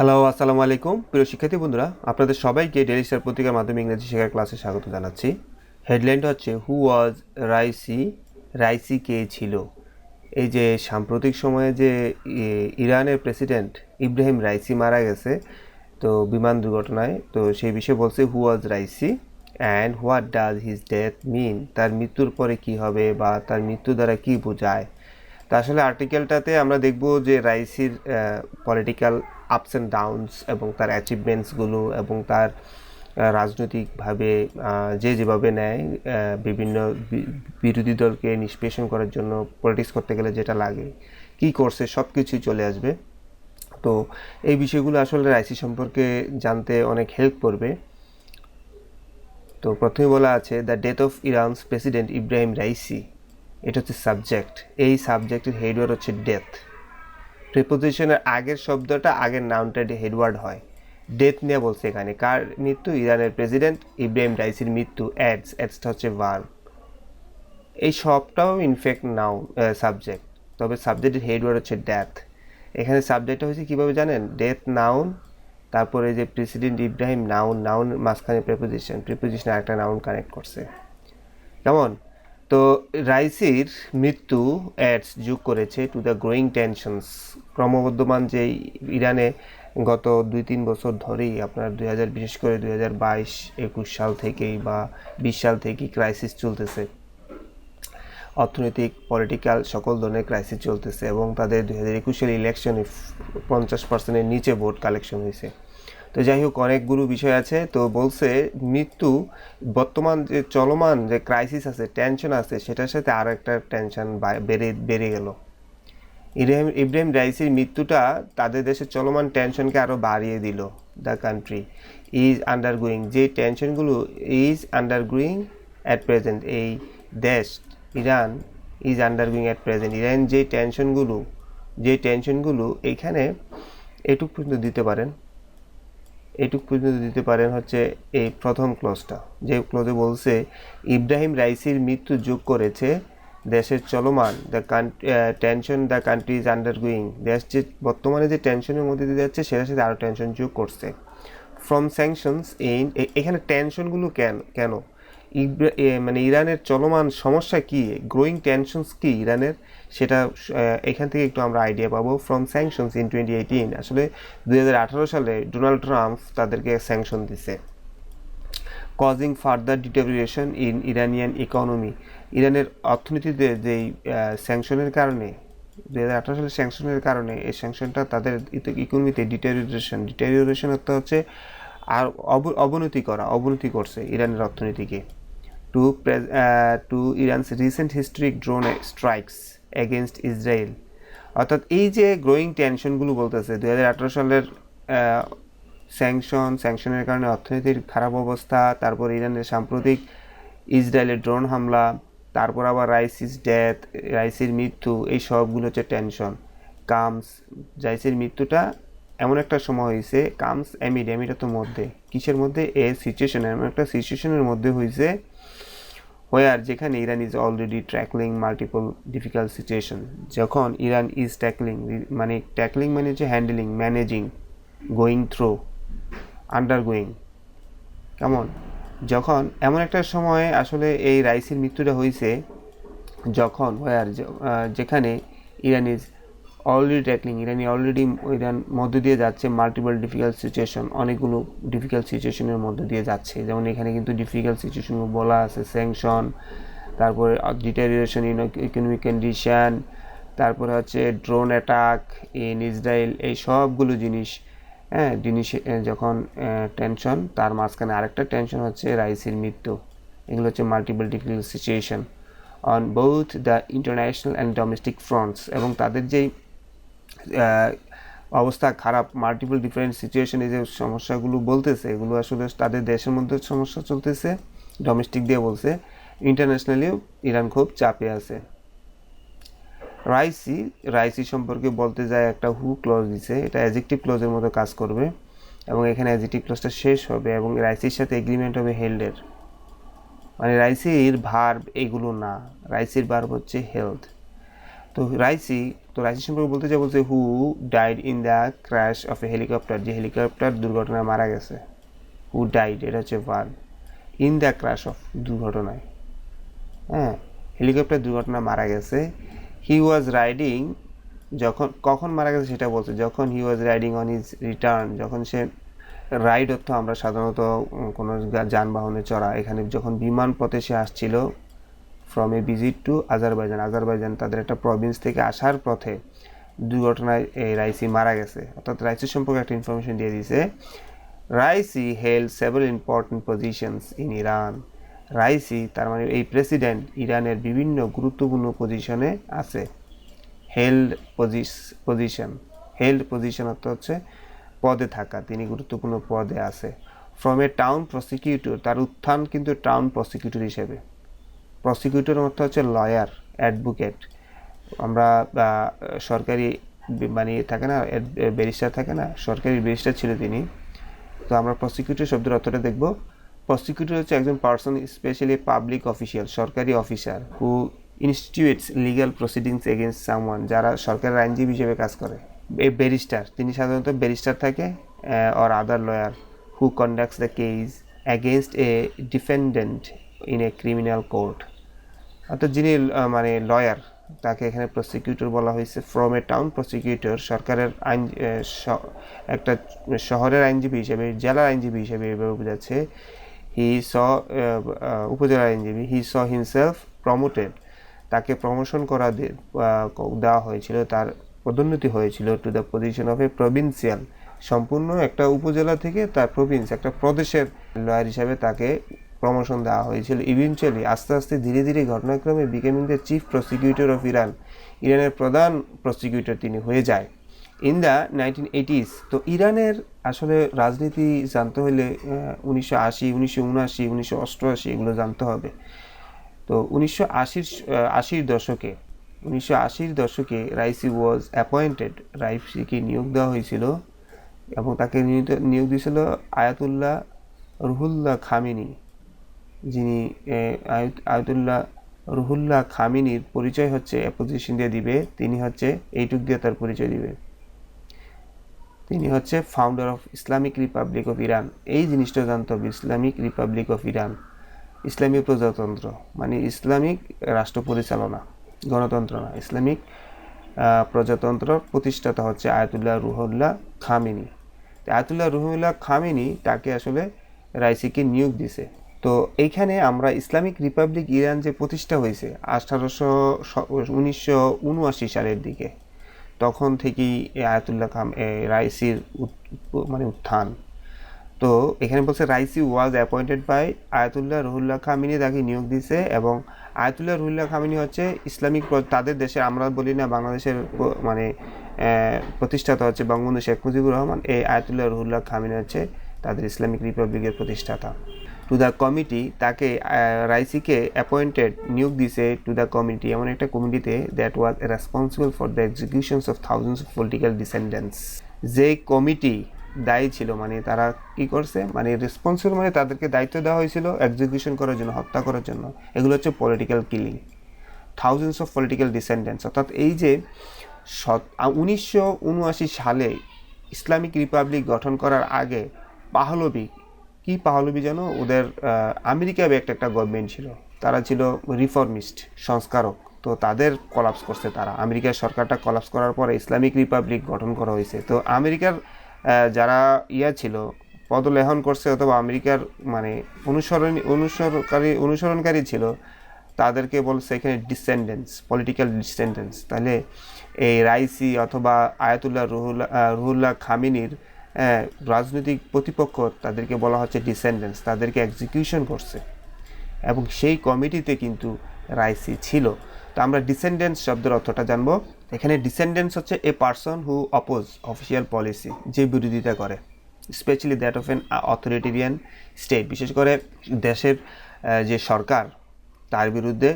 Hello, আসসালামু আলাইকুম প্রিয় শিক্ষার্থী বন্ধুরা, আপনাদের সবাইকে ডেইলি স্টার পত্রিকার মাধ্যমে ইংরেজি শেখার ক্লাসে স্বাগত জানাচ্ছি। হেডলাইনটা হচ্ছে হু ওয়াজ রাইসি, রাইসি কে ছিল। এই যে সাম্প্রতিক সময়ে যে ইরানের প্রেসিডেন্ট ইব্রাহিম রাইসি মারা গেছে তো বিমান দুর্ঘটনায়, তো সেই বিষয়ে বলছে who was Raisi and what does his death mean, তার মৃত্যুর পরে কি হবে বা তার মৃত্যু দ্বারা কি বোঝায়। তা আসলে আর্টিকেলটাতে আমরা দেখব যে রাইসির পলিটিক্যাল আপস অ্যান্ড ডাউনস এবং তার অ্যাচিভমেন্টসগুলো এবং তার রাজনৈতিকভাবে যে যেভাবে নেয় বিভিন্ন বিরোধী দলকে নিষ্পেষণ করার জন্য পলিটিক্স করতে গেলে যেটা লাগে কি করছে সব কিছুই চলে আসবে। তো এই বিষয়গুলো আসলে রাইসি সম্পর্কে জানতে অনেক হেল্প করবে। তো প্রথমে বলা আছে the death of ইরানস president Ebrahim Raisi, এটা হচ্ছে সাবজেক্ট। এই সাবজেক্টের হেডওয়ার্ড হচ্ছে ডেথ। প্রিপোজিশনের আগের শব্দটা আগের নাউনটা হেডওয়ার্ড হয়। ডেথ নিয়ে বলছে এখানে কার মৃত্যু, ইরানের প্রেসিডেন্ট ইব্রাহিম রাইসির মৃত্যু। অ্যাডসটা হচ্ছে ভার্ব। এই সবটাও ইনফ্যাক্ট নাউন সাবজেক্ট, তবে সাবজেক্টের হেডওয়ার্ড হচ্ছে ডেথ। এখানে সাবজেক্টটা হচ্ছে কীভাবে জানেন, ডেথ নাউন, তারপরে যে প্রেসিডেন্ট ইব্রাহিম নাউন মাঝখানে প্রিপোজিশন আরেকটা নাউন কানেক্ট করছে। কেমন? তো রাইসির মৃত্যু অ্যাডস যোগ করেছে টু দ্য গ্রোয়িং টেনশনস, ক্রমবর্ধমান যে ইরানে গত 2-3 বছর ধরেই আপনার বিশেষ করে 2022-21 সাল থেকেই বা 20 সাল থেকেই ক্রাইসিস চলতেছে, অর্থনৈতিক পলিটিক্যাল সকল ধরনের ক্রাইসিস চলতেছে এবং তাদের 2021 সালের ইলেকশনে 50%-এর নিচে ভোট কালেকশন হয়েছে। তো যাই হোক, অনেকগুলো বিষয় আছে। তো বলছে মৃত্যু বর্তমান যে চলমান যে ক্রাইসিস আছে, টেনশন আছে, সেটার সাথে আরও একটা টেনশন বেড়ে গেল। ইব্রাহিম রাইসির মৃত্যুটা তাদের দেশের চলমান টেনশনকে আরও বাড়িয়ে দিল। দ্য কান্ট্রি ইজ আন্ডারগোয়িং, যে টেনশনগুলো ইজ আন্ডারগোয়িং অ্যাট প্রেজেন্ট, এই দেশ Iran is undergoing at present, Iran যে টেনশনগুলো এইখানে এটুক পর্যন্ত দিতে পারেন হচ্ছে এই প্রথম ক্লজটা, যে ক্লজে বলছে ইব্রাহিম রাইসির মৃত্যু যোগ করেছে দেশের চলমান tension the country is undergoing, দেশ যে বর্তমানে যে টেনশনের মধ্যে দিয়ে যাচ্ছে সেটার সাথে আরও টেনশন যোগ করছে। ফ্রম স্যাংশনস এখানে টেনশনগুলো কেন মানে ইরানের চলমান সমস্যা কি, গ্রোয়িং টেনশনস কি ইরানের, সেটা এখান থেকে একটু আমরা আইডিয়া পাবো। ফ্রম স্যাংশনস ইন 2018, আসলে 2018 সালে ডোনাল্ড ট্রাম্প তাদেরকে স্যাংশন দিছে। Causing further ডিটেরিওরেশন in Iranian economy, ইরানের অর্থনীতিতে যেই স্যাংশনের কারণে 2018 সালের স্যাংশনের কারণে এই স্যাংশনটা তাদের ইকোনমিতে ডিটেরিওরেশন হচ্ছে আর অবনতি করছে ইরানের অর্থনীতিকে। To Iran's recent historic drone strikes against Israel, অর্থাৎ এই যে গ্রোয়িং টেনশনগুলো বলতেছে 2018 সালের স্যাংশনের কারণে অর্থনীতির খারাপ অবস্থা, তারপর ইরানের সাম্প্রতিক ইসরায়েলের ড্রোন হামলা, তারপর আবার রাইসির মৃত্যু, এই সবগুলো হচ্ছে টেনশন। রাইসির মৃত্যুটা এমন একটা সময় হয়েছে, এমিটা তো মধ্যে, কিসের মধ্যে, এমন একটা সিচুয়েশনের মধ্যে হয়েছে যেখানে Iran is already tackling multiple difficult situation, যখন ইরান ইজ ট্যাকলিং মানে হচ্ছে handling, managing, going through, undergoing. কেমন? যখন এমন একটা সময়ে আসলে এই রাইসির মৃত্যুটা হয়েছে যখন যেখানে Iran is already tackling, Iran মধ্য দিয়ে যাচ্ছে মাল্টিপল ডিফিকাল্ট সিচুয়েশন, অনেকগুলো ডিফিকাল্ট সিচুয়েশনের মধ্য দিয়ে যাচ্ছে। যেমন এখানে কিন্তু ডিফিকাল্ট সিচুয়েশন বলা আছে স্যাংশন, তারপরে ডিটেরিওরেশন ইন ইকোনমিক কন্ডিশন, তারপরে হচ্ছে ড্রোন অ্যাটাক ইন ইসরায়েল, এই সবগুলো জিনিস যখন টেনশন, তার মাঝখানে আরেকটা টেনশন হচ্ছে রাইসির মৃত্যু। এগুলো হচ্ছে multiple difficult situation on both the international and domestic fronts, এবং তাদের যেই অবস্থা খারাপ, মাল্টিপল ডিফারেন্ট সিচুয়েশনে যে সমস্যাগুলো বলতেছে, এগুলো আসলে তাদের দেশের মধ্যে সমস্যা চলতেছে, ডোমেস্টিক দিয়ে বলছে, ইন্টারন্যাশনালিও ইরান খুব চাপে আছে। রাইসি সম্পর্কে বলতে যায় একটা হু ক্লজ দিছে, এটা অ্যাডজেক্টিভ ক্লজের মতো কাজ করবে এবং এখানে অ্যাডজেক্টিভ ক্লজটা শেষ হবে এবং রাইসির সাথে এগ্রিমেন্ট হবে হেল্ডের, মানে রাইসির ভার্ব এগুলো না, রাইসির ভার্ব হচ্ছে হেল্ড। রাইসি সম্পর্কে বলতে চাই, বলছে who died in the crash of a helicopter, যে হেলিকপ্টার দুর্ঘটনায় মারা গেছে। হু ডাইড এটা হচ্ছে verb, in the crash of দুর্ঘটনায়, হ্যাঁ হেলিকপ্টার দুর্ঘটনায় মারা গেছে। হি ওয়াজ রাইডিং, কখন মারা গেছে সেটা বলছে, যখন হি ওয়াজ রাইডিং অন হিজ রিটার্ন, যখন সে রাইড অর্থ আমরা সাধারণত কোনো যানবাহনে চড়া, এখানে যখন বিমান পথে সে আসছিল from a visit to Azerbaijan তাদের একটা প্রভিন্স থেকে আসার পথে দুর্ঘটনায় এই রাইসি মারা গেছে। অর্থাৎ রাইসি সম্পর্কে একটা ইনফরমেশন দিয়ে দিয়েছে। Raisi held several important positions in Iran. Raisi তার মানে এই প্রেসিডেন্ট ইরানের বিভিন্ন গুরুত্বপূর্ণ পজিশনে আছে। হেল্ড পজিশন অর্থ হচ্ছে পদে থাকা, তিনি গুরুত্বপূর্ণ পদে আছে। ফ্রম এ টাউন প্রসিকিউটর, তার উত্থান কিন্তু টাউন প্রসিকিউটর হিসেবে। প্রসিকিউটর অর্থ হচ্ছে লয়ার, অ্যাডভোকেট। আমরা সরকারি মানে থাকে না, ব্যারিস্টার থাকে না, সরকারি ব্যারিস্টার ছিল তিনি। তো আমরা প্রসিকিউটর শব্দের অর্থটা দেখব। প্রসিকিউটর হচ্ছে একজন পার্সন, স্পেশালি পাবলিক অফিসিয়াল, সরকারি officer, who institutes legal proceedings against someone, যারা সরকারের আইনজীবী হিসেবে কাজ করে। এই ব্যারিস্টার, তিনি সাধারণত ব্যারিস্টার থাকে, or other lawyer, who conducts the case against A defendant in a criminal court. অর্থাৎ যিনি মানে লয়ার, তাকে এখানে প্রসিকিউটর বলা হয়েছে। ফ্রম এ টাউন প্রসিকিউটর, সরকারের আইন, একটা শহরের আইনজীবী হিসেবে, জেলার আইনজীবী হিসেবে এভাবে বোঝাচ্ছে। উপজেলার আইনজীবী, হি স হিমসেলফ প্রমোটেড, তাকে প্রমোশন দেওয়া হয়েছিল, তার পদোন্নতি হয়েছিল to the position of a provincial, সম্পূর্ণ একটা উপজেলা থেকে তার প্রভিন্স, একটা প্রদেশের লয়ার হিসাবে তাকে প্রমোশন দেওয়া হয়েছিল। ইভেনচুয়ালি আস্তে আস্তে ধীরে ধীরে ঘটনাক্রমে becoming the chief prosecutor of Iran, ইরানের প্রধান প্রসিকিউটর তিনি হয়ে যায়। ইন দ্য 1980s, তো ইরানের আসলে রাজনীতি জানতে হলে 1980, 1979, 1988 এগুলো জানতে হবে। তো 1980-র দশকে রাইসি ওয়াজ অ্যাপয়েন্টেড, রাইসিকে নিয়োগ দেওয়া হয়েছিল এবং তাকে নিয়োগ দিয়েছিল আয়াতুল্লাহ রুহুল্লাহ খামেনি, যিনি আয়াতুল্লাহ রুহুল্লাহ খামেনির পরিচয় হচ্ছে অ্যাপোজিশন দিয়ে দিবে, তিনি হচ্ছে এইটুক দিয়ে তার পরিচয় দিবে, তিনি হচ্ছে founder of Islamic Republic of Iran. এই জিনিসটা জানতে হবে, ইসলামিক রিপাবলিক অফ ইরান, ইসলামী প্রজাতন্ত্র মানে ইসলামিক রাষ্ট্র পরিচালনা, গণতন্ত্র না, ইসলামিক প্রজাতন্ত্র প্রতিষ্ঠাতা হচ্ছে Ayatollah Ruhollah Khamenei. Ayatollah Ruhollah Khamenei তাকে আসলে রাইসিকে নিয়োগ দিছে। তো এইখানে আমরা ইসলামিক রিপাবলিক ইরান যে প্রতিষ্ঠা হয়েছে 1979 সালের দিকে, তখন থেকেই আয়াতুল্লাহ রাইসির মানে উত্থান। তো এখানে বলছে Raisi was appointed by Ayatollah Ruhollah Khamenei, তাকে নিয়োগ দিয়েছে। এবং আয়াতুল্লাহ রুহুল্লাহ খামেনি হচ্ছে ইসলামিক, তাদের দেশে আমরা বলি না বাংলাদেশের মানে প্রতিষ্ঠাতা হচ্ছে বঙ্গবন্ধু শেখ মুজিবুর রহমান, এই আয়াতুল্লাহ রুহুল্লাহ খামেনি হচ্ছে তাদের ইসলামিক রিপাবলিকের প্রতিষ্ঠাতা। টু দ্য কমিটি, তাকে রাইসিকে অ্যাপয়েন্টেড, নিয়োগ দিছে টু দ্য কমিটি, এমন একটা কমিটিতে that was responsible for the executions of thousands of political dissidents. যে কমিটি দায়ী ছিল, মানে তারা কি করছে, মানে রেসপন্সিবল মানে তাদেরকে দায়িত্ব দেওয়া হয়েছিল এক্সিকিউশন করার জন্য, হত্যা করার জন্য। এগুলো হচ্ছে political killing, thousands of political dissidents. অর্থাৎ এই যে 1979 সালে ইসলামিক রিপাবলিক গঠন করার আগে পাহলবি যেন ওদের আমেরিকা একটা গভর্নমেন্ট ছিল, তারা ছিল রিফর্মিস্ট, সংস্কারক। তো তাদের কলাপস করছে, তারা আমেরিকার সরকারটা কলাপস করার পরে ইসলামিক রিপাবলিক গঠন করা হয়েছে। তো আমেরিকার যারা ছিল পদলেহন করছে অথবা আমেরিকার মানে অনুসরণকারী ছিল, তাদেরকে বলছে এখানে ডিসেন্ডেন্টস, পলিটিক্যাল ডিসেন্ডেন্টস। তাহলে এই রাইসি অথবা আয়াতুল্লাহ রুহুল্লাহ খামেনির রাজনৈতিক প্রতিপক্ষ, তাদেরকে বলা হচ্ছে ডিসেন্ডেন্টস, তাদেরকে এক্সিকিউশন করছে এবং সেই কমিটিতে কিন্তু রাইসি ছিল। তো আমরা ডিসেন্ডেন্টস শব্দের অর্থটা জানবো। এখানে ডিসেন্ডেন্টস হচ্ছে a person who oppose official policy, যে বিরোধিতা করে, specially that of N authoritarian state, বিশেষ করে দেশের যে সরকার তার বিরুদ্ধে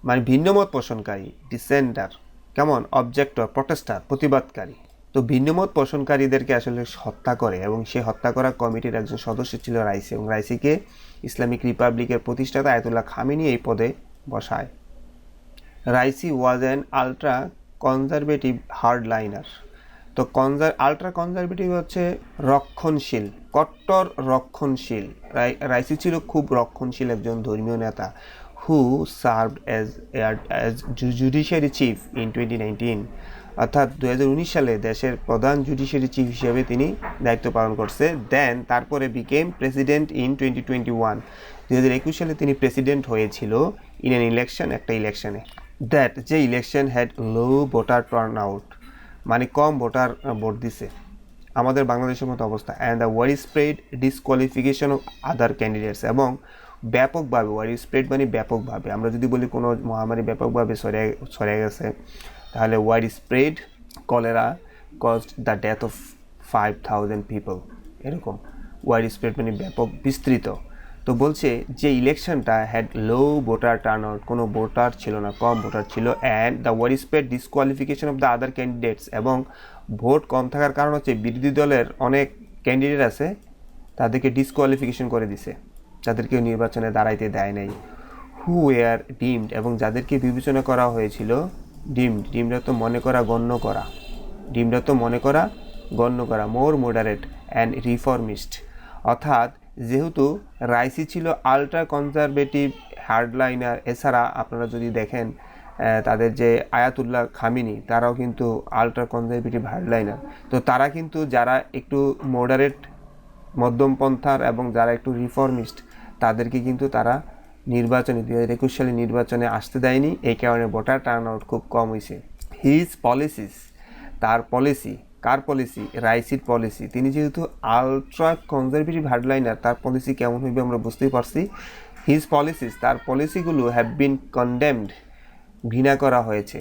মানে ভিন্নমত পোষণকারী, ডিসেন্ডার, কেমন অবজেক্টর, প্রটেস্টার, প্রতিবাদকারী। তো ভিন্নমত পোষণকারীদেরকে আসলে হত্যা করে এবং সে হত্যা করা কমিটির একজন সদস্য ছিল রাইসি, এবং রাইসিকে ইসলামিক রিপাবলিকের প্রতিষ্ঠাতা আয়াতুল্লাহ খামেনি এই পদে বসায়। Raisi was an ultra conservative hardliner. তো আল্ট্রা কনজারভেটিভ হচ্ছে রক্ষণশীল, কট্টর রক্ষণশীল। রাইসি ছিল খুব রক্ষণশীল একজন ধর্মীয় নেতা, who served as judiciary chief in 2019, অর্থাৎ 2019 সালে দেশের প্রধান জুডিশিয়ারি চিফ হিসেবে তিনি দায়িত্ব পালন করছে। দেন তারপরে বিকেম প্রেসিডেন্ট ইন 2021, 2021 সালে তিনি প্রেসিডেন্ট হয়েছিল ইন অ্যান ইলেকশন, একটা ইলেকশনে। দ্যাট যে election had low voter turn out, মানে কম ভোটার ভোট দিছে, আমাদের বাংলাদেশের মতো অবস্থা। And the widespread disqualification of other candidates, এবং ব্যাপকভাবে, ওয়াইড স্প্রেড মানে ব্যাপকভাবে, আমরা যদি বলি কোনো মহামারী ব্যাপকভাবে ছড়িয়ে গেছে, তাহলে widespread cholera caused the death of 5,000 people, এরকম ওয়াইড স্প্রেড মানে ব্যাপক বিস্তৃত। তো বলছে যে ইলেকশনটা had low voter turnout, কোনো ভোটার ছিল না, কম ভোটার ছিল। And the widespread disqualification of the other candidates, এবং ভোট কম থাকার কারণ হচ্ছে বিরোধী দলের অনেক ক্যান্ডিডেট আছে, তাদেরকে ডিসকোয়ালিফিকেশন করে দিছে, তাদেরকে নির্বাচনে দাঁড়াইতে দেয় নাই। হু ওয়ার ডিমড, এবং যাদেরকে বিবেচনা করা হয়েছিল, ডিমরা তো মনে করা, গণ্য করা, ডিমরা তো মনে করা, গণ্য করা, মোর মডারেট অ্যান্ড রিফর্মিস্ট। অর্থাৎ যেহেতু রাইসি ছিল আল্ট্রা কনজারভেটিভ হার্ডলাইনার, এছাড়া আপনারা যদি দেখেন তাদের যে আয়াতুল্লাহ খামিনি, তারাও কিন্তু আল্ট্রা কনজারভেটিভ হার্ডলাইনার। তো তারা কিন্তু যারা একটু মডারেট, মধ্যমপন্থার, এবং যারা একটু রিফর্মিস্ট, তাদেরকে কিন্তু তারা নির্বাচনে 2021 সালে নির্বাচনে আসতে দেয়নি। এই কারণে ভোটার টার্ন আউট খুব কম হয়েছে। হিজ পলিসিস, তার পলিসি, কার পলিসি? রাইসির পলিসি। তিনি যেহেতু আলট্রা কনজারভেটিভ হার্ডলাইনার, তার পলিসি কেমন হইবে আমরা বুঝতেই পারছি। হিজ পলিসিস, তার পলিসিগুলো হ্যাভ বিন কনডেমড, ঘৃণা করা হয়েছে।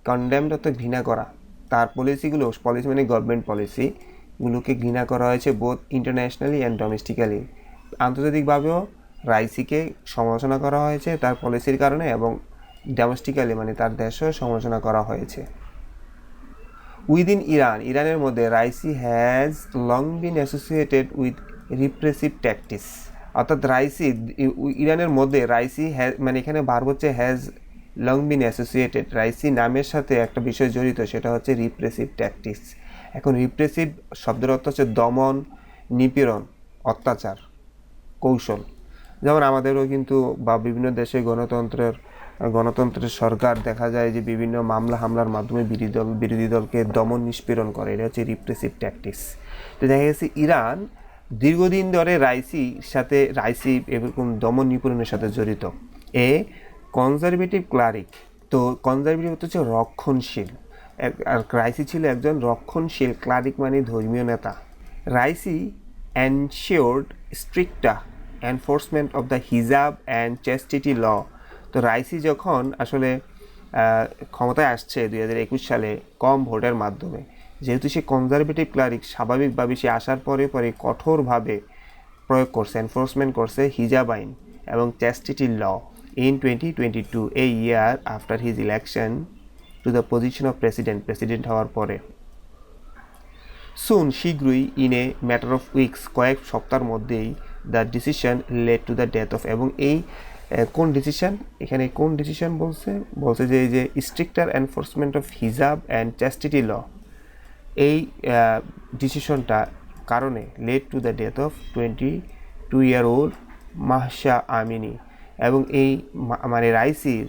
কনডেমড অর্থাৎ ঘৃণা করা। তার পলিসি মানে গভর্নমেন্ট পলিসিগুলোকে ঘৃণা করা হয়েছে, বোথ ইন্টারন্যাশনালি অ্যান্ড ডোমেস্টিক্যালি। আন্তর্জাতিকভাবেও রাইসিকে সমালোচনা করা হয়েছে তার পলিসির কারণে, এবং ডোমেস্টিক্যালি মানে তার দেশেও সমালোচনা করা হয়েছে। উইদিন ইরানের মধ্যে Raisi has long bin associated with repressive tactics, অর্থাৎ ইরানের মধ্যে রাইসি মানে এখানে ভার্ব হচ্ছে has long bin associated, Raisi নামের সাথে একটা বিষয় জড়িত, সেটা হচ্ছে রিপ্রেসিভ ট্যাকটিক্স। এখন রিপ্রেসিভ শব্দের অর্থ হচ্ছে দমন, নিপীড়ন, অত্যাচার, কৌশল। যেমন আমাদেরও কিন্তু বা বিভিন্ন দেশে গণতন্ত্রের সরকার দেখা যায় যে বিভিন্ন হামলার মাধ্যমে বিরোধী দলকে দমন নিষ্পীড়ন করে, এটা হচ্ছে রিপ্রেসিভ ট্যাকটিক্স। তো দেখা গেছে ইরান দীর্ঘদিন ধরে রাইসি এরকম দমন নিপীড়নের সাথে জড়িত। কনজারভেটিভ ক্লারিক, তো কনজারভেটিভ হচ্ছে রক্ষণশীল, আর রাইসি ছিল একজন রক্ষণশীল, ক্লারিক মানে ধর্মীয় নেতা। রাইসি এনশিওরড স্ট্রিক্টা এনফোর্সমেন্ট অফ দ্য হিজাব অ্যান্ড চ্যাস্টিটি ল। তো রাইসি যখন আসলে ক্ষমতায় আসছে 2021 সালে কম ভোটের মাধ্যমে, যেহেতু সে কনজারভেটিভ ক্লারিক, স্বাভাবিকভাবে সে আসার পরে কঠোরভাবে প্রয়োগ করছে, এনফোর্সমেন্ট করছে হিজাব আইন এবং চ্যাস্টিটি law in 2022, a year after his election to the position of president হওয়ার পরে। শীঘ্রই in a matter of weeks, কয়েক সপ্তাহের মধ্যেই the decision led to the death of, এবং এই কোন ডিসিশন, এখানে কোন ডিসিশন বলছে যে এই যে stricter enforcement of hijab and chastity law, এই ডিসিশনটা কারণে led to the death of 22-year-old Mahsa Amini, এবং এই মানে রাইসির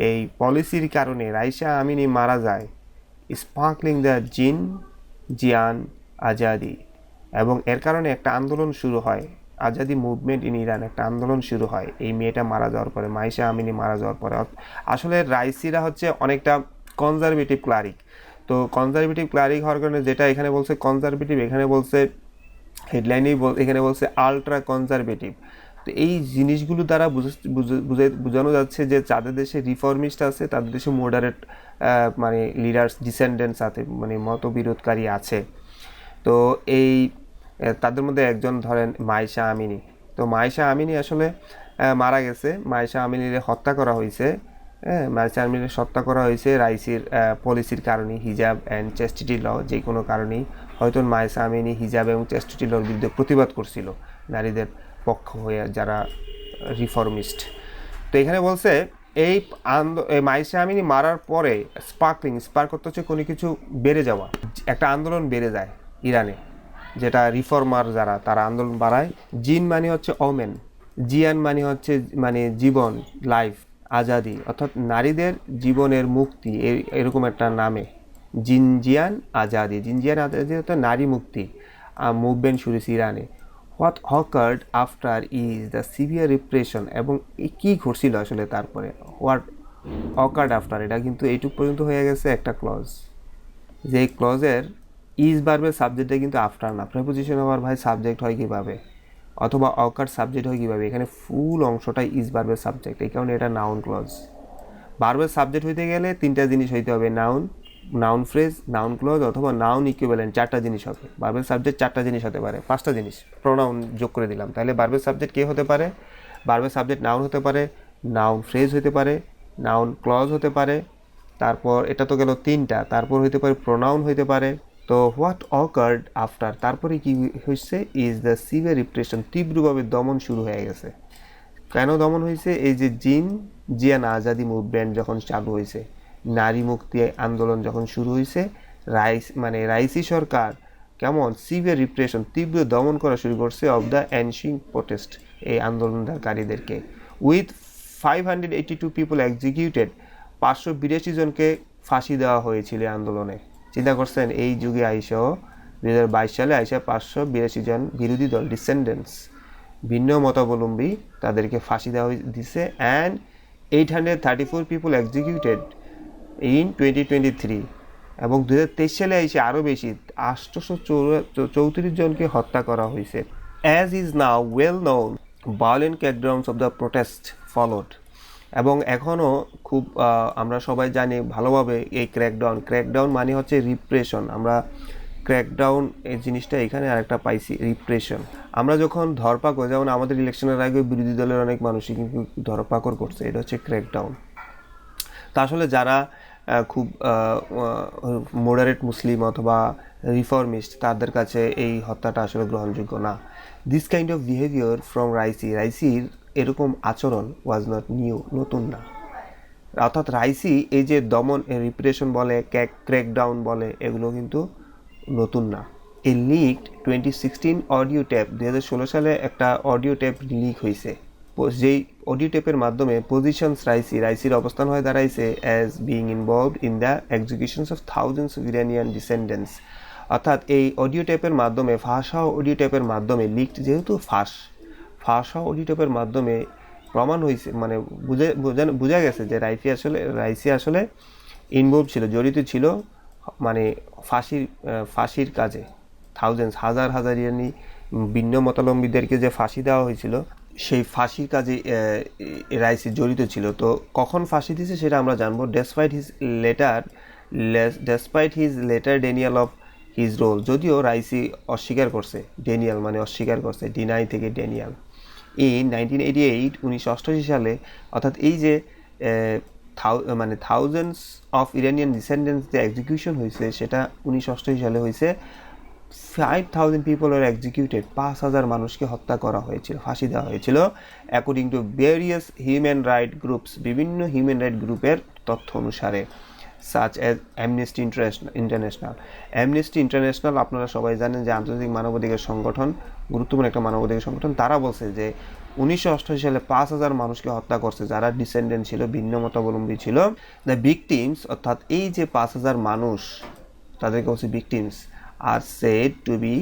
এই পলিসির কারণে রাইসা আমিনি মারা যায়। স্পার্কলিং দ্য জিয়ান আজাদি, এবং এর কারণে একটা আন্দোলন শুরু হয়, আজাদি মুভমেন্ট ইন ইরান, একটা আন্দোলন শুরু হয় এই মেয়েটা মারা যাওয়ার পরে, মাইশা আমিনি মারা যাওয়ার পরে। আসলে রাইসিরা হচ্ছে অনেকটা কনজারভেটিভ ক্লারিক। তো কনজারভেটিভ ক্লারিক হওয়ার কারণে যেটা এখানে বলছে কনজারভেটিভ, এখানে বলছে হেডলাইনেই এখানে বলছে আলট্রা কনজারভেটিভ। তো এই জিনিসগুলো দ্বারা বোঝানো যাচ্ছে যে যাদের দেশে রিফর্মিস্ট আছে, তাদের দেশে মডারেট মানে লিডার্স, ডিসেন্ডেন্টস আছে, মানে মতবিরোধকারী আছে। তো এই তাদের মধ্যে একজন ধরেন মাইশা আমিনি। তো মাইশা আমিনি আসলে মারা গেছে, মাইশা আমিনির হত্যা করা হয়েছে। মাইশা আমিনির হত্যা করা হয়েছে রাইসির পলিসির কারণে, হিজাব অ্যান্ড চ্যাস্টিটি ল, যে কোনো কারণেই হয়তো মাইশা আমিনি হিজাব এবং চ্যাস্টিটি লর বিরুদ্ধে প্রতিবাদ করছিল, নারীদের পক্ষ হয়ে যারা রিফর্মিস্ট। তো এখানে বলছে এই মাইসা আমিনি মারার পরে স্পার্ক করতে হচ্ছে কোনো কিছু বেড়ে যাওয়া, একটা আন্দোলন বেড়ে যায় ইরানে, যেটা রিফর্মার যারা তারা আন্দোলন বাড়ায়। জিন মানে হচ্ছে ওমেন, জিয়ান মানে হচ্ছে মানে জীবন, লাইফ, আজাদি, অর্থাৎ নারীদের জীবনের মুক্তি, এরকম একটা নামে জিনজিয়ান আজাদি। জিনজিয়ান আজাদি অর্থাৎ নারী মুক্তি মুভমেন্ট শুরু হয়েছে ইরানে। What occurred after is the severe repression, এবং কী ঘটছিল আসলে তারপরে। হোয়াট অকার্ড আফটার, এটা কিন্তু এইটুক পর্যন্ত হয়ে গেছে একটা ক্লজ, যে ক্লজের ইজ ভার্বের সাবজেক্টটা কিন্তু আফটার না। প্রেপোজিশন হওয়ার ভাই সাবজেক্ট হয় কীভাবে, অথবা অকার্ড সাবজেক্ট হয় কীভাবে, এখানে ফুল অংশটাই ইজ ভার্বের সাবজেক্ট, এই কারণে এটা নাউন ক্লজ। ভার্বের সাবজেক্ট হইতে গেলে তিনটা জিনিস হইতে হবে, নাউন ফ্রেজ, নাউন ক্লজ অথবা নাউন ইকুইভ্যালেন্ট, চারটা জিনিস হবে। ভার্বের সাবজেক্ট চারটা জিনিস হতে পারে, পাঁচটা জিনিস প্রোনাউন যোগ করে দিলাম, তাহলে ভার্বের সাবজেক্ট কে হতে পারে, ভার্বের সাবজেক্ট নাউন হতে পারে, নাউন ফ্রেজ হতে পারে, নাউন ক্লজ হতে পারে, তারপর এটা তো গেল তিনটা, তারপর হইতে পারে প্রোনাউন হইতে পারে। তো হোয়াট অকার্ড আফটার, তারপরে কি হয়েছে, ইজ দ্য সিভিয়ার রিপ্রেশন, তীব্রভাবে দমন শুরু হয়ে গেছে। কেন দমন হয়েছে, এই যে জিয়ান আজাদি মুভমেন্ট যখন চালু হয়েছে, নারী মুক্তি আন্দোলন যখন শুরু হয়েছে, রাইসি সরকার কেমন সিভিয়ার রিপ্রেশন, তীব্র দমন করা শুরু করছে অফ দ্য অ্যানশিং প্রোটেস্ট, এই আন্দোলনকারীদেরকে। উইথ 582 পিপল এক্সিকিউটেড, 582 জনকে ফাঁসি দেওয়া হয়েছিল আন্দোলনে। চিন্তা করছেন, এই যুগে আইসাও 2022 সালে আইসা 582 জন বিরোধী দল ডিসেন্ডেন্টস, ভিন্ন মতাবলম্বী, তাদেরকে ফাঁসি দেওয়া দিছে। অ্যান্ড 834 পিপল এক্সিকিউটেড ইন 2023, এবং 2023 সালে এসে আরও বেশি 834 জনকে হত্যা করা হয়েছে। As is now well known, violent crackdowns of the protest followed, এবং এখনও খুব আমরা সবাই জানি ভালোভাবে এই ক্র্যাকডাউন মানে হচ্ছে রিপ্রেশন। আমরা ক্র্যাকডাউন এই জিনিসটা এখানে আরেকটা পাইছি, রিপ্রেশন। আমরা যখন ধরপাকড়, যেমন আমাদের ইলেকশনের আগে বিরোধী দলের অনেক মানুষই কিন্তু ধরপাকড় করছে, এটা হচ্ছে ক্র্যাকডাউন। তা আসলে যারা খুব মডারেট মুসলিম অথবা রিফর্মিস্ট, তাদের কাছে এই হত্যাটা আসলে গ্রহণযোগ্য না। This kind of behaviour from রাইসির এরকম আচরণ ওয়াজ নট নিউ, নতুন না। অর্থাৎ রাইসি এই যে দমন, রিপ্রেশন বলে, ক্র্যাকডাউন বলে, এগুলো কিন্তু নতুন না। এই লিকড 2016 অডিও টেপ, 2016 সালে একটা অডিও টেপ লিক হয়েছে, যেই অডিও টেপের মাধ্যমে পজিশনস রাইসির অবস্থান হয়ে দাঁড়াইছে as being involved in the executions of thousands of Iranian dissidents. অর্থাৎ এই অডিও টেপের মাধ্যমে, ফাঁস হওয়া অডিও টেপের মাধ্যমে, লিকড যেহেতু ফাঁস হওয়া অডিও টেপের মাধ্যমে প্রমাণ হয়েছে, মানে বোঝা গেছে যে রাইসি আসলে ইনভলভ ছিল, জড়িত ছিল, মানে ফাঁসির কাজে। হাজার ইরানি ভিন্ন মতাবলম্বীদেরকে যে ফাঁসি দেওয়া হয়েছিল, সেই ফাঁসির কাজে রাইসি জড়িত ছিল। তো কখন ফাঁসি দিয়েছে সেটা আমরা জানবো। Despite his later denial of his role, যদিও রাইসি অস্বীকার করছে, ডেনিয়াল মানে অস্বীকার করছে, ডিনাই থেকে ডেনিয়াল। ইন 1988, 1988 সালে, অর্থাৎ এই যে থাউজেন্ডস অফ ইরানিয়ান ডিসেন্ডেন্টস যে এক্সিকিউশন হয়েছে, সেটা 1988 সালে হয়েছে। 5,000 পিপল আর এক্সিকিউটেড, 5,000 মানুষকে হত্যা করা হয়েছিল, ফাঁসি দেওয়া হয়েছিল, according to various human right groups, বিভিন্ন হিউম্যান রাইট গ্রুপের তথ্য অনুসারে, such as amnesty international. Amnesty international আপনারা সবাই জানেন যে আন্তর্জাতিক মানবাধিকার সংগঠন, গুরুত্বপূর্ণ একটা মানবাধিকার সংগঠন। তারা বলছে যে 1988 সালে 5,000 মানুষকে হত্যা করছে যারা ডিসেন্ডেন্ট ছিল, ভিন্ন মতাবলম্বী ছিল। দ্য ভিকটিমস, অর্থাৎ এই যে 5,000 মানুষ, তাদেরকে বলছে ভিকটিমস, আর said to be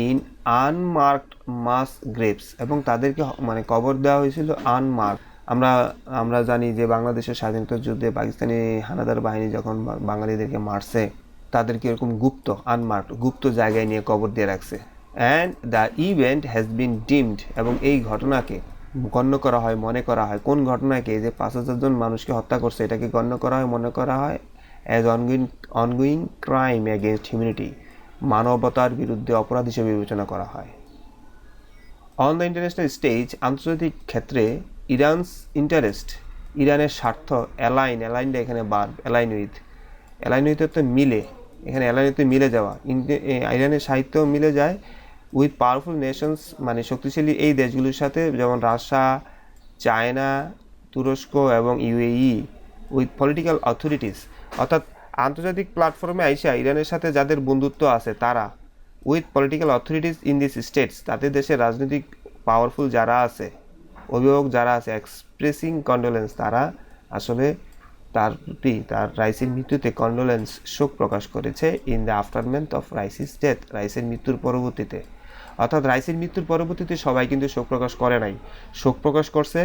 in unmarked mass graves, এবং তাদেরকে মানে কবর দেওয়া হয়েছিল আনমার্ক। আমরা জানি যে বাংলাদেশের স্বাধীনতা যুদ্ধে পাকিস্তানি হানাদার বাহিনী যখন বাঙালিদেরকে মারছে, তাদেরকে এরকম গুপ্ত জায়গায় নিয়ে কবর দিয়ে রাখছে। And the event has been deemed, এবং এই ঘটনাকে গণ্য করা হয়, মনে করা হয়, কোন ঘটনাকে, যে 5,000 জন মানুষকে হত্যা করছে, এটাকে গণ্য করা হয়, মনে করা হয় as ongoing crime against humanity, মানবতার বিরুদ্ধে অপরাধ হিসেবে বিবেচনা করা হয়। অন দ্য ইন্টারন্যাশনাল স্টেজ, আন্তর্জাতিক ক্ষেত্রে, ইরানস ইন্টারেস্ট, ইরানের স্বার্থ, অ্যালাইনটা এখানে বাদ, অ্যালাইন উইথ তো মিলে, এখানে অ্যালাইন উইথ মিলে যাওয়া, ইরানের সাহিত্যও মিলে যায় উইথ পাওয়ারফুল নেশনস, মানে শক্তিশালী এই দেশগুলোর সাথে, যেমন রাশিয়া, চায়না, তুরস্ক এবং ইউএই উইথ পলিটিক্যাল অথরিটিস, অর্থাৎ আন্তর্জাতিক প্ল্যাটফর্মে আইসা ইরানের সাথে যাদের বন্ধুত্ব আছে তারা with political authorities in this states, তাদের দেশে রাজনৈতিক পাওয়ারফুল যারা আছে, অভিভাবক যারা আছে, এক্সপ্রেসিং কন্ডোলেন্স, তারা আসলে তার প্রতি তার রাইসির মৃত্যুতে কন্ডোলেন্স শোক প্রকাশ করেছে in the aftermath of রাইসিস death, রাইসের মৃত্যুর পরবর্তীতে। অর্থাৎ রাইসির মৃত্যুর পরবর্তীতে সবাই কিন্তু শোক প্রকাশ করে নাই, শোক প্রকাশ করছে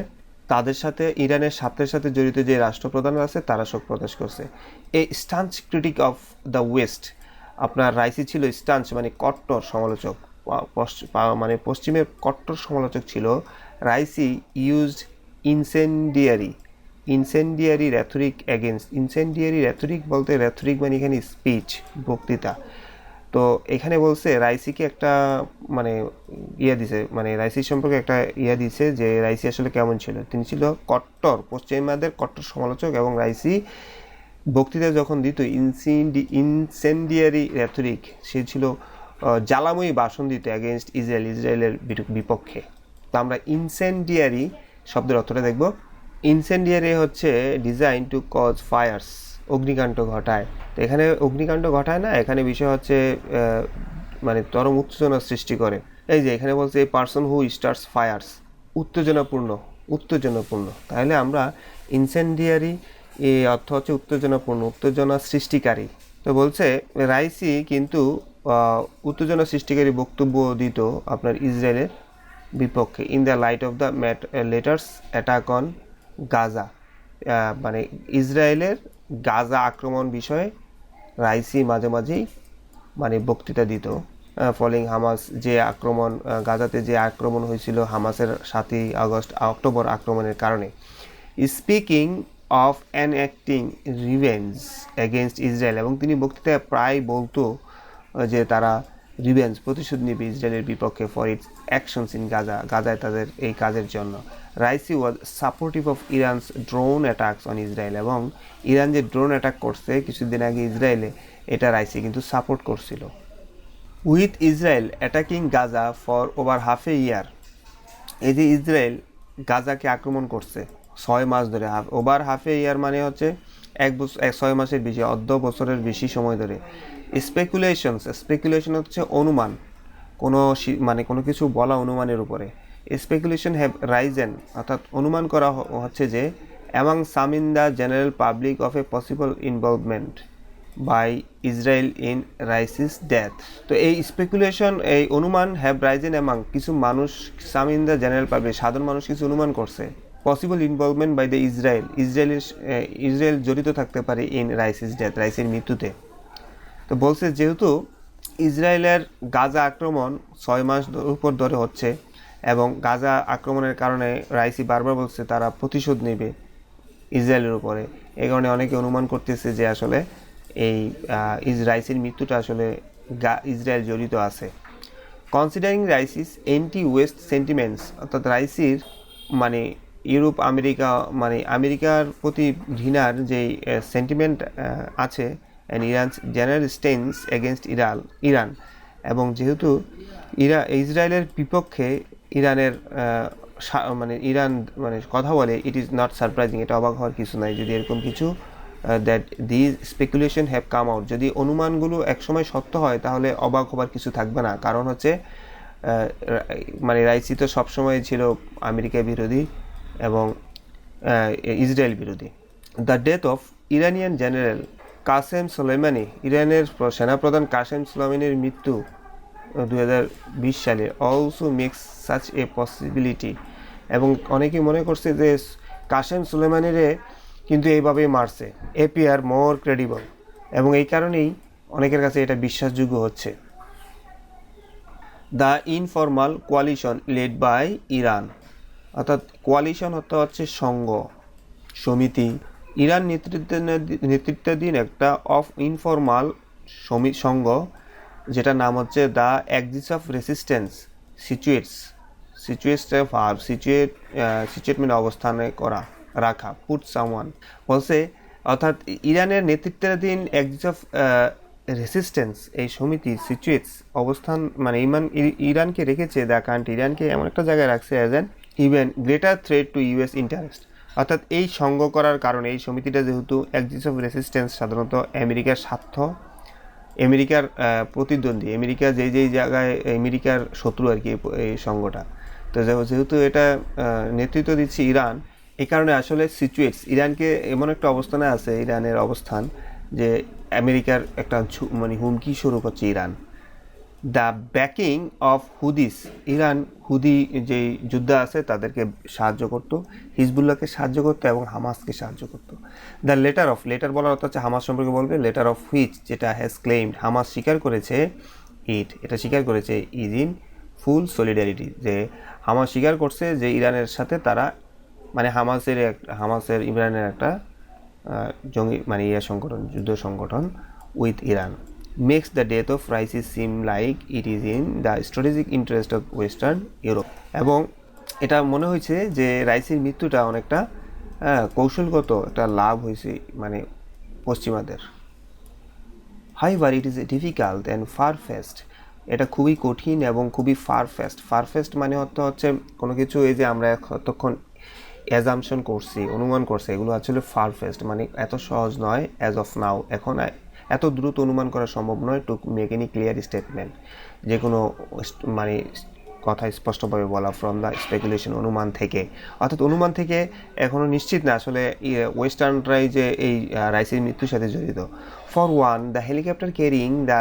তাদের সাথে ইরানের স্বার্থের সাথে জড়িত যে রাষ্ট্রপ্রধান আছে তারা শোক প্রকাশ করছে। এই স্টাঞ্চ ক্রিটিক অফ দ্য ওয়েস্ট, আপনার রাইসি ছিল স্টাঞ্চ মানে কট্টর সমালোচক, মানে পশ্চিমের কট্টর সমালোচক ছিল। রাইসি ইউজড ইনসেন্ডিয়ারি র্যাথরিক এগেনস্ট, ইনসেন্ডিয়ারি র্যাথরিক বলতে র্যাথরিক মানে এখানে স্পিচ, বক্তৃতা। তো এখানে বলছে রাইসিকে একটা মানে দিছে, মানে রাইসির সম্পর্কে একটা দিছে যে রাইসি আসলে কেমন ছিল। তিনি ছিল কট্টর, পশ্চিমাদের কট্টর সমালোচক, এবং রাইসি বক্তৃতা যখন দিত ইনসেন্ডিয়ারি র্যাথরিক, সে ছিল জ্বালাময়ী ভাষণ দিত অ্যাগেনস্ট ইসরায়েলের বিপক্ষে। তো আমরা ইনসেন্ডিয়ারি শব্দের অর্থটা দেখব। ইনসেন্ডিয়ারি হচ্ছে ডিজাইন টু কজ ফায়ার্স, অগ্নিকাণ্ড ঘটায়। তো এখানে অগ্নিকাণ্ড ঘটায় না, এখানে বিষয় হচ্ছে মানে চরম উত্তেজনা সৃষ্টি করে। এই যে এখানে বলছে এই পার্সন হু স্টার্টস ফায়ার্স, উত্তেজনাপূর্ণ। তাহলে আমরা ইনসেন্ডিয়ারি এই অর্থ হচ্ছে উত্তেজনাপূর্ণ, উত্তেজনা সৃষ্টিকারী। তো বলছে রাইসি কিন্তু উত্তেজনা সৃষ্টিকারী বক্তব্য দিত আপনার ইসরায়েলের বিপক্ষে। In the light off the letters attack on Gaza, মানে ইসরায়েলের গাজা আক্রমণ বিষয়ে রাইসি মাঝে মাঝেই মানে বক্তৃতা দিত। ফলিং হামাস, যে আক্রমণ গাজাতে যে আক্রমণ হয়েছিল হামাসের 7ই অক্টোবর আক্রমণের কারণে। Speaking of acting revenge against Israel, এবং তিনি বক্তৃতায় প্রায় বলতো যে তারা রিভেঞ্জ, প্রতিশোধ নেবে ইসরায়েলের বিপক্ষে ফর ইটস অ্যাকশনস ইন গাজায় তাদের এই কাজের জন্য। Raisi was supportive of Iran's drone attacks on Israel, এবং ইরান যে ড্রোন অ্যাটাক করছে কিছুদিন আগে ইসরায়েলে, এটা রাইসি কিন্তু সাপোর্ট করছিল। With Israel attacking Gaza for over half a year, এই যে ইসরায়েল গাজাকে আক্রমণ করছে 6 মাস ধরে, ওভার হাফ এ ইয়ার মানে হচ্ছে 6 মাসের বেশি, অর্ধ বছরের বেশি সময় ধরে। স্পেকুলেশন হচ্ছে অনুমান, কোনো কিছু বলা অনুমানের উপরে। স্পেকুলেশন হ্যাভ রাইজেন, অর্থাৎ অনুমান করা হচ্ছে যে among some in the general public of a possible involvement by Israel in Raisi's death. তো এই স্পেকুলেশন, এই অনুমান হ্যাভ রাইজেন অ্যামাং কিছু মানুষ, some in the general public সাধারণ মানুষ কিছু অনুমান করছে, possible involvement by the Israel জড়িত থাকতে পারে ইন রাইসিস ডেথ, রাইসের মৃত্যুতে। তো বলছে যেহেতু ইসরায়েলের গাজা আক্রমণ 6 মাস উপর ধরে হচ্ছে, এবং গাজা আক্রমণের কারণে রাইসি বারবার বলছে তারা প্রতিশোধ নেবে ইসরায়েলের উপরে, এই কারণে অনেকে অনুমান করতেছে যে আসলে এই রাইসির মৃত্যুটা আসলে ইসরায়েল জড়িত আছে। কনসিডারিং রাইসিস অ্যান্টি ওয়েস্ট সেন্টিমেন্টস, অর্থাৎ রাইসির মানে ইউরোপ আমেরিকা, মানে আমেরিকার প্রতি ঘৃণার যে সেন্টিমেন্ট আছে, and Iran's general stance against Iran, এবং যেহেতু ইসরায়েলের বিপক্ষে ইরানের ইরান কথা বলে, ইট ইজ নট সারপ্রাইজিং, এটা অবাক হওয়ার কিছু নাই যদি এরকম কিছু that these speculation have come out, যদি অনুমানগুলো একসময় সত্য হয় তাহলে অবাক হবার কিছু থাকবে না। কারণ হচ্ছে রাইসি তো সবসময় ছিল আমেরিকা বিরোধী এবং ইসরায়েল বিরোধী। The death of Iranian general Qasem Soleimani, ইরানের সেনাপ্রধান কাসেম সোলেমানির মৃত্যু 2020 সালে also makes such a possibility, এবং অনেকেই মনে করছে যে কাসেম সোলেমানিরে কিন্তু এইভাবেই মারছে, এপিআর মোর ক্রেডিবল, এবং এই কারণেই অনেকের কাছে এটা বিশ্বাসযোগ্য হচ্ছে। The informal coalition led by Iran, অর্থাৎ কোয়ালিশন হচ্ছে সংঘ, সমিতি, ইরান নেতৃত্বাধীন একটা অফ ইনফরমাল সংঘ, যেটার নাম হচ্ছে দ্য অ্যাক্সিস অফ রেসিস্ট্যান্স সিচুয়েট মানে অবস্থানে রাখা, পুট সামওয়ান বলছে, অর্থাৎ ইরানের নেতৃত্বাধীন অ্যাক্সিস অফ রেসিস্ট্যান্স এই সমিতি সিচুয়েটস অবস্থান মানে ইরানকে রেখেছে, দ্য কান্ট্রি ইরানকে এমন একটা জায়গায় রাখছে as an even greater threat to US interest, অর্থাৎ এই সঙ্গ করার কারণে এই সমিতিটা যেহেতু অ্যাক্সিস অফ রেসিস্ট্যান্স সাধারণত আমেরিকার স্বার্থ, আমেরিকার প্রতিদ্বন্দ্বী, আমেরিকা যেই জায়গায় আমেরিকার শত্রু আর কি এই সঙ্গটা। তো যেহেতু এটা নেতৃত্ব দিচ্ছে ইরান, এই কারণে আসলে সিচুয়েটস ইরানকে এমন একটা অবস্থানে আছে, ইরানের অবস্থান যে আমেরিকার একটা মানে হুমকি শুরু করছে Iran. The backing of Houthis, Iran Houthi যেই যোদ্ধা আছে তাদেরকে সাহায্য করত, হিজবুল্লাহকে সাহায্য করতো এবং হামাসকে সাহায্য করত। দ্য লেটার বলার অর্থ হচ্ছে হামাস সম্পর্কে বলবে, লেটার অফ হুইচ যেটা হ্যাজ ক্লেইমড, হামাস স্বীকার করেছে, এটা স্বীকার করেছে ইজ ইন ফুল সলিডারিটি, যে হামাস স্বীকার করছে যে ইরানের সাথে তারা মানে হামাসের ইমরানের একটা জঙ্গি মানে সংগঠন, যুদ্ধ সংগঠন with Iran, makes the death of Raisi seem like it is in the strategic interest of western Europe. এবং এটা মনে হয়েছে যে রাইসির মৃত্যুটা অনেকটা কৌশলগত একটা লাভ হয়েছে মানে পশ্চিমাদের। However it is difficult and far fetched, এটা খুবই কঠিন এবং খুবই ফার-ফেস্ট মানে হচ্ছে কোনো কিছু এই যে আমরা এতক্ষণ অ্যাজাম্পশন করছি, অনুমান করছি, এগুলো আসলে ফার-ফেস্ট মানে এত সহজ নয় অ্যাজ অফ নাও, এখন এত দ্রুত অনুমান করা সম্ভব নয় to make any clear statement, যে কোনো মানে কথা স্পষ্টভাবে বলা ফ্রম দ্য স্পেকুলেশন, অনুমান থেকে, অর্থাৎ অনুমান থেকে এখনও নিশ্চিত না আসলে ওয়েস্টার্নরাই যে এই রাইসির মৃত্যুর সাথে জড়িত। For one, the helicopter carrying the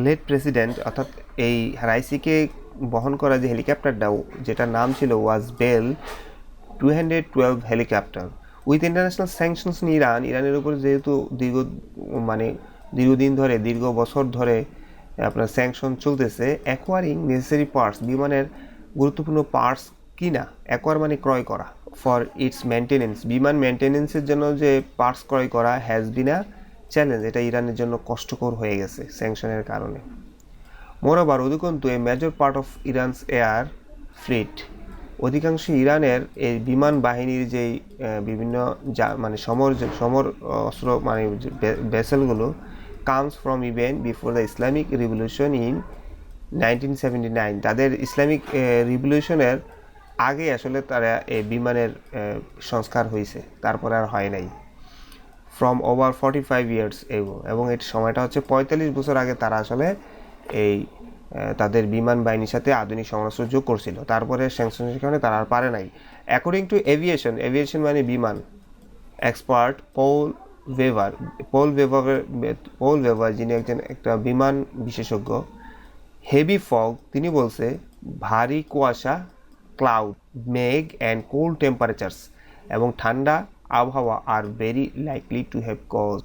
late president, অর্থাৎ এই রাইসিকে বহন করা যে হেলিকপ্টারটা যেটার নাম ছিল was Bell 212 helicopter with international sanctions in ইরানের উপর যেহেতু দীর্ঘ বছর ধরে আপনার স্যাংশন চলতেছে, অ্যাকোয়ারিং নেসেসারি পার্টস, বিমানের গুরুত্বপূর্ণ পার্টস কিনা, অ্যাকোয়ার মানে ক্রয় করা, ফর ইটস মেনটেনেন্স, বিমান মেনটেনেন্সের জন্য যে পার্টস ক্রয় করা হ্যাজ বিন আ চ্যালেঞ্জ, এটা ইরানের জন্য কষ্টকর হয়ে গেছে স্যাংশনের কারণে। মোরওভার, অধিকন্তু a major part of Iran's air fleet, অধিকাংশ ইরানের এই বিমান বাহিনীর যেই বিভিন্ন মানে সমর অস্ত্র মানে ভেসেলগুলো comes from even before the Islamic revolution in 1979, তাদের ইসলামিক রিভলিউশনের আগে আসলে তারা এই বিমানের সংস্কার হয়েছে, তারপরে আর হয় নাই। ফ্রম ওভার 45 ইয়ার্স এগো, এবং এর সময়টা হচ্ছে 45 বছর আগে তারা আসলে এই তাদের বিমান বাহিনীর সাথে আধুনিক সমরাস্ত্র যোগ করছিল, তারপরে স্যাংশনের কারণে তারা আর পারে নাই। অ্যাকর্ডিং টু এভিয়েশন মানে বিমান এক্সপার্ট পল ভেভার যিনি একটা বিমান বিশেষজ্ঞ, হেভি ফগ, তিনি বলছে ভারী কুয়াশা, ক্লাউড, মেঘ অ্যান্ড কোল্ড টেম্পারেচার্স, এবং ঠান্ডা আবহাওয়া আর very likely to have cause.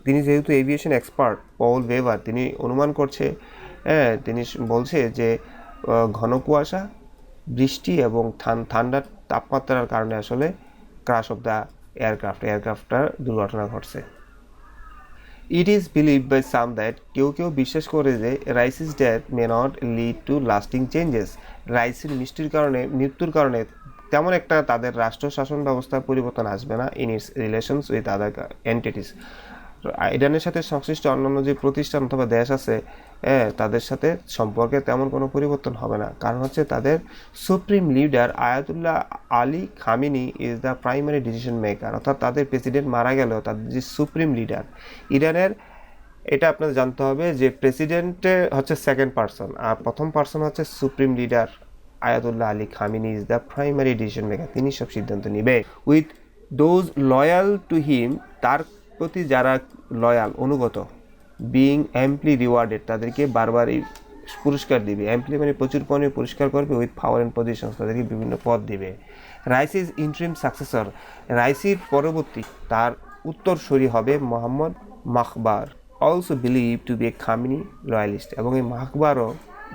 তিনি যেহেতু এভিয়েশন এক্সপার্ট পল ভেভার, তিনি অনুমান করছে, তিনি বলছে যে ঘন কুয়াশা, বৃষ্টি এবং ঠান্ডার তাপমাত্রার কারণে আসলে ক্রাশ অফ দ্য এয়ারক্রাফটটার দুর্ঘটনা ঘটছে। It is believe by some that, কেউ বিশ্বাস করে যে Raisi's death may not lead to lasting changes, রাইসির মৃত্যুর কারণে তেমন একটা তাদের রাষ্ট্র শাসন ব্যবস্থার পরিবর্তন আসবে না in it's relations with other entities, ইরানের সাথে সংশ্লিষ্ট অন্যান্য যে প্রতিষ্ঠান অথবা দেশ আছে তাদের সাথে সম্পর্কে তেমন কোনো পরিবর্তন হবে না, কারণ হচ্ছে তাদের supreme leader Ayatollah Ali Khamenei is the primary decision maker, অর্থাৎ তাদের প্রেসিডেন্ট মারা গেলেও তাদের যে সুপ্রিম লিডার ইরানের, এটা আপনাদের জানতে হবে যে প্রেসিডেন্টে হচ্ছে সেকেন্ড পার্সন আর প্রথম পার্সন হচ্ছে supreme leader Ayatollah Ali Khamenei is the primary decision maker, তিনি সব সিদ্ধান্ত নেবে। With those loyal to him, তার প্রতি যারা লয়াল অনুগত, বিং অ্যাম্পলি রিওয়ার্ডেড, তাদেরকে বারবারই পুরস্কার দিবে, অ্যাম্পলি মানে প্রচুর পরিমাণে পুরস্কার করবে, উইথ পাওয়ার অ্যান্ড পজিশন, তাদেরকে বিভিন্ন পদ দিবে। রাইসিস ইন্টারিম সাকসেসর, রাইসির পরবর্তী তার উত্তরসূরি হবে Mohammad Mokhber, also believe to be a Khamenei loyalist, এবং এই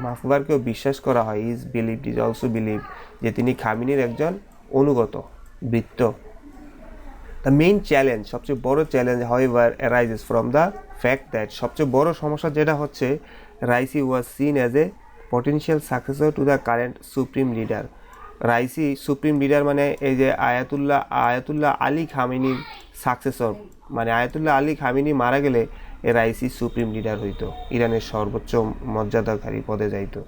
মাখবারকেও বিশ্বাস করা হয়, ইজ অলসো বিলিভ যে তিনি খামেনির একজন অনুগত বৃত্ত। দ্য মেইন চ্যালেঞ্জ, সবচেয়ে বড় challenge however arises from the fact that, সবচেয়ে বড় সমস্যা যেটা হচ্ছে Raisi was seen as a potential successor to the current supreme leader, Raisi supreme leader মানে এই যে আয়াতুল্লাহ আলী খামেনির সাকসেসর, মানে আয়াতুল্লাহ আলী খামেনি মারা গেলে রাইসি সুপ্রিম লিডার হইতো, ইরানের সর্বোচ্চ মর্যাদাকারী পদে যাইতো।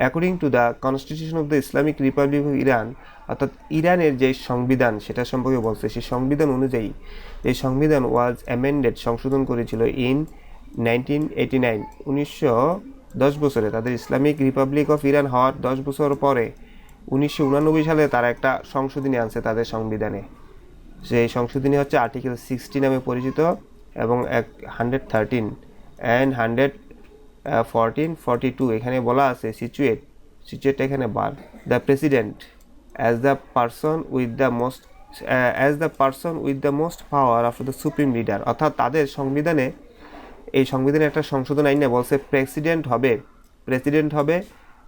According to the constitution of the Islamic Republic of Iran, অর্থাৎ ইরানের যে সংবিধান সেটা সম্পর্কে বলছে, সেই সংবিধান অনুযায়ী এই সংবিধান ওয়াজ অ্যামেন্ডেড, সংশোধন করেছিল ইন 1989, 1910 তাদের ইসলামিক রিপাবলিক অফ ইরান হওয়ার 10 বছর পরে 1989 সালে তারা একটা সংশোধনী আনছে তাদের সংবিধানে। সেই সংশোধনী হচ্ছে আর্টিকেল 60 নামে পরিচিত এবং 113 অ্যান্ড 114, 42 এখানে বলা আছে সিচুয়েট এখানে বার the president as the person with the most power after the supreme leader, অর্থাৎ তাদের সংবিধানে, এই সংবিধানে একটা সংশোধন আইনে বলছে প্রেসিডেন্ট হবে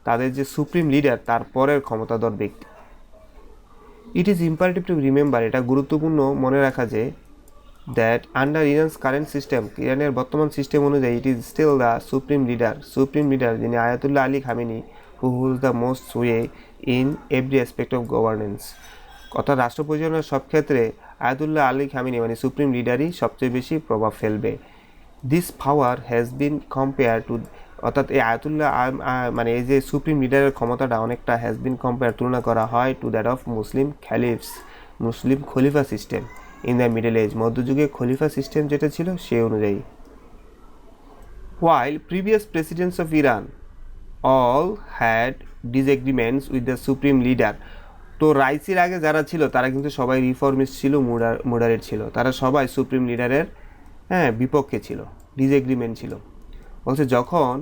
তাদের যে সুপ্রিম লিডার তার পরের ক্ষমতাধর ব্যক্তি। It is imperative to remember, এটা গুরুত্বপূর্ণ মনে রাখা যে that under Iran's current system, ইরানের বর্তমান সিস্টেম অনুযায়ী it is still the supreme leader যিনি আয়াতুল্লাহ আলী খামেনি, হু হুজ the most sway in every aspect of governance, অর্থাৎ রাষ্ট্র পরিচালনার সব ক্ষেত্রে আয়াতুল্লাহ আলী খামেনি মানে সুপ্রিম লিডারই সবচেয়ে বেশি প্রভাব ফেলবে। This power has been compare to, অর্থাৎ এই আয়াতুল্লাহ মানে এই যে সুপ্রিম লিডারের ক্ষমতাটা অনেকটা হ্যাজ বিন কম্পেয়ার, তুলনা করা হয় টু দ্যাট অফ মুসলিম খলিফা system in the middle age, মধ্যযুগে খলিফা সিস্টেম যেটা ছিল সেই অনুযায়ী। While previous presidents of Iran all had disagreements with the supreme leader, তো রাইসির আগে যারা ছিল তারা কিন্তু সবাই রিফর্মিস্ট ছিল, মোডারেট ছিল, তারা সবাই সুপ্রিম লিডারের বিপক্ষে ছিল, ডিসএগ্রিমেন্ট ছিল। বলছে যখন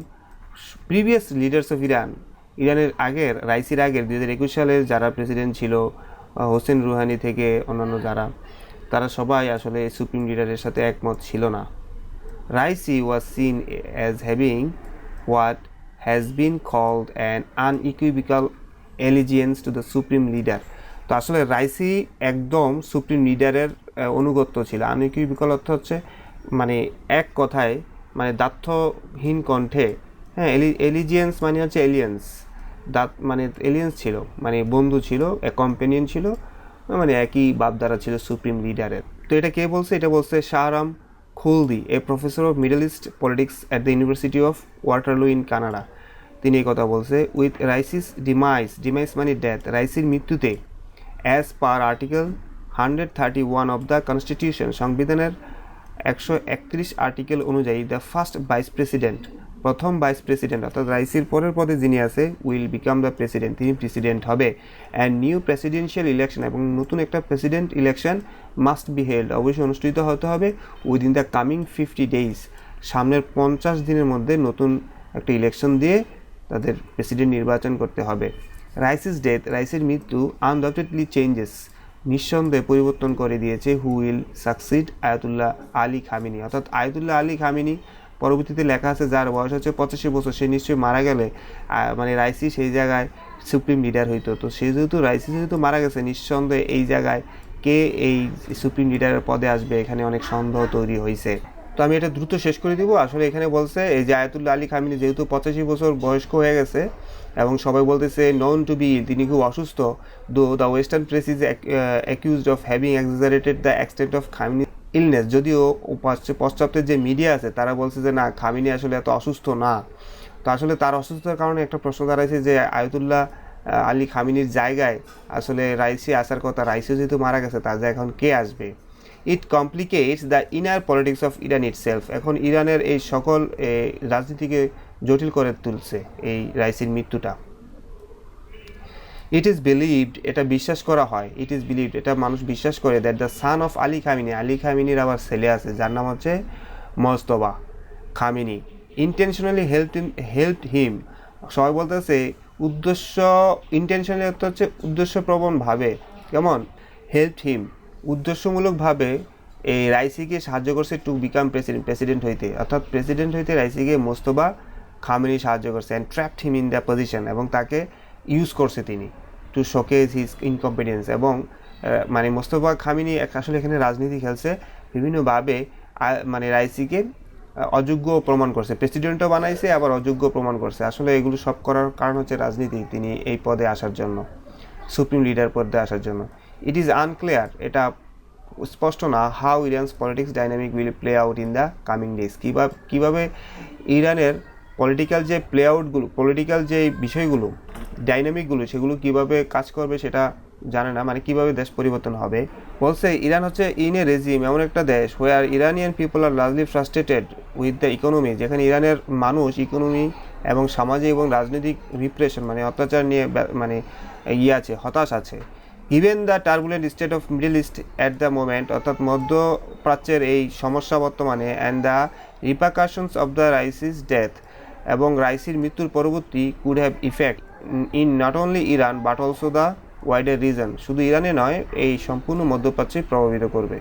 প্রিভিয়াস লিডার্স অফ ইরানের আগের, রাইসির আগের 2021 সালের যারা প্রেসিডেন্ট ছিল, হোসেন রুহানি থেকে অন্যান্য যারা, তারা সবাই আসলে সুপ্রিম লিডারের সাথে একমত ছিল না। Raisi was seen as having what has been called an unequivocal allegiance to the supreme leader. তো আসলে রাইসি একদম সুপ্রিম লিডারের অনুগত্য ছিল। আনইকুইভোকাল অর্থ হচ্ছে মানে এক কথায়, মানে দার্থহীন কণ্ঠে, এলিজিয়েন্স মানে হচ্ছে এলিয়েন্স, মানে এলিয়েন্স ছিল, মানে বন্ধু ছিল, কম্পেনিয়ন ছিল, মানে একই ভাবধারা ছিল সুপ্রিম লিডারের। তো এটা কে বলছে? এটা বলছে Shahram Kholdi, a professor of Middle East politics at the University of Waterloo in Canada. তিনি এই কথা বলছে। উইথ রাইসিস ডিমাইস মানে ডেথ, রাইসির মৃত্যুতে as per article 131 of the constitution, সংবিধানের 131 আর্টিকেল অনুযায়ী দ্য ফার্স্ট ভাইস প্রেসিডেন্ট, প্রথম ভাইস প্রেসিডেন্ট অর্থাৎ রাইসির পরের পদে যিনি আছে উইল বিকাম দ্য প্রেসিডেন্ট, তিনি প্রেসিডেন্ট হবে। অ্যান্ড নিউ প্রেসিডেন্সিয়াল ইলেকশন, এবং নতুন একটা president election must be held, অবশ্যই অনুষ্ঠিত হতে হবে উইদিন দ্য কামিং 50 days, সামনের 50 দিনের মধ্যে নতুন একটা ইলেকশন দিয়ে তাদের প্রেসিডেন্ট নির্বাচন করতে হবে। রাইসিস ডেথ, রাইসির মৃত্যু আনডাউটেডলি চেঞ্জেস, নিঃসন্দেহে পরিবর্তন করে দিয়েছে who will succeed Ayatollah Ali Khamenei, অর্থাৎ আয়াতুল্লাহ আলী খামেনি পরবর্তীতে লেখা আছে যার বয়স হচ্ছে 85 বছর, সে নিশ্চয়ই মারা গেলে মানে রাইসি সেই জায়গায় সুপ্রিম লিডার হইতো। তো সে যেহেতু রাইসি যেহেতু মারা গেছে, নিঃসন্দেহে এই জায়গায় কে এই সুপ্রিম লিডারের পদে আসবে এখানে অনেক সন্দেহ তৈরি হয়েছে। তো আমি এটা দ্রুত শেষ করে দিব। আসলে এখানে বলছে এই যে আয়াতুল্লাহ আলী খামেনি যেহেতু 85 বছর বয়স্ক হয়ে গেছে এবং সবাই বলতেছে নন টু বি, তিনি খুব অসুস্থ, দো the western press is accused of having exaggerated the extent of Khamenei illness, যদিও পশ্চাতের যে মিডিয়া আছে তারা বলছে যে না, খামেনি আসলে এত অসুস্থ না। তো আসলে তার অসুস্থতার কারণে একটা প্রশ্ন দাঁড়াইছে যে আয়াতুল্লাহ আলী খামেনির জায়গায় আসলে রাইসি আসার কথা, রাইসি যেহেতু মারা গেছে তার জায়গায় এখন কে আসবে? It complicates the inner politics of Iran itself, এখন ইরানের এই সকল রাজনীতিকে জটিল করে তুলছে এই রাইসির মৃত্যুটা। ইট ইজ বিলিভড, এটা বিশ্বাস করা হয়, এটা মানুষ বিশ্বাস করে that the son of Ali Khamenei, আলী খামেনির আবার ছেলে আছে যার নাম হচ্ছে Mojtaba Khamenei, intentionally helped him, সবাই বলতেছে ইন্টেনশনালি অর্থ হচ্ছে উদ্দেশ্যপ্রবণভাবে, কেমন হেল্পড হিম, উদ্দেশ্যমূলকভাবে এই রাইসিকে সাহায্য করছে টু বিকাম প্রেসিডেন্ট হইতে, অর্থাৎ প্রেসিডেন্ট হইতে রাইসিকে মোজতবা খামেনি সাহায্য করছে। And trapped him in the position, এবং তাকে ইউজ করছে তিনি টু শোকেজ হিজ ইনকম্পিটেন্স, এবং মানে মোস্তফা খামেনি আসলে এখানে রাজনীতি খেলছে বিভিন্নভাবে, মানে রাইসিকে অযোগ্য প্রমাণ করছে, প্রেসিডেন্টও বানাইছে আবার অযোগ্য প্রমাণ করছে। আসলে এগুলো সব করার কারণ হচ্ছে রাজনীতি, তিনি এই পদে আসার জন্য, সুপ্রিম লিডার পদে আসার জন্য। ইট ইজ আনক্লিয়ার, এটা স্পষ্ট না how ইরানস politics dynamic will play out in the coming days. কীভাবে ইরানের পলিটিক্যাল যে বিষয়গুলো ডাইনামিকগুলো সেগুলো কিভাবে কাজ করবে সেটা জানে না, মানে কিভাবে দেশ পরিবর্তন হবে। বলছে ইরান হচ্ছে ইন এ রেজিম, এমন একটা দেশ where Iranian people are largely frustrated with the economy, যেখানে ইরানের মানুষ ইকোনমি এবং সামাজিক এবং রাজনৈতিক রিপ্রেশন মানে অত্যাচার নিয়ে মানে আছে, হতাশ আছে। Even the turbulent state of Middle East at the moment, অর্থাৎ মধ্যপ্রাচ্যের এই সমস্যা বর্তমানে, and the repercussions of the Raisi's death, এবং রাইসির মৃত্যুর পরবর্তী could have effect in not only Iran but also the wider region, শুধু ইরানে নয় এই সম্পূর্ণ মধ্যপ্রাচ্যে প্রভাবিত করবে।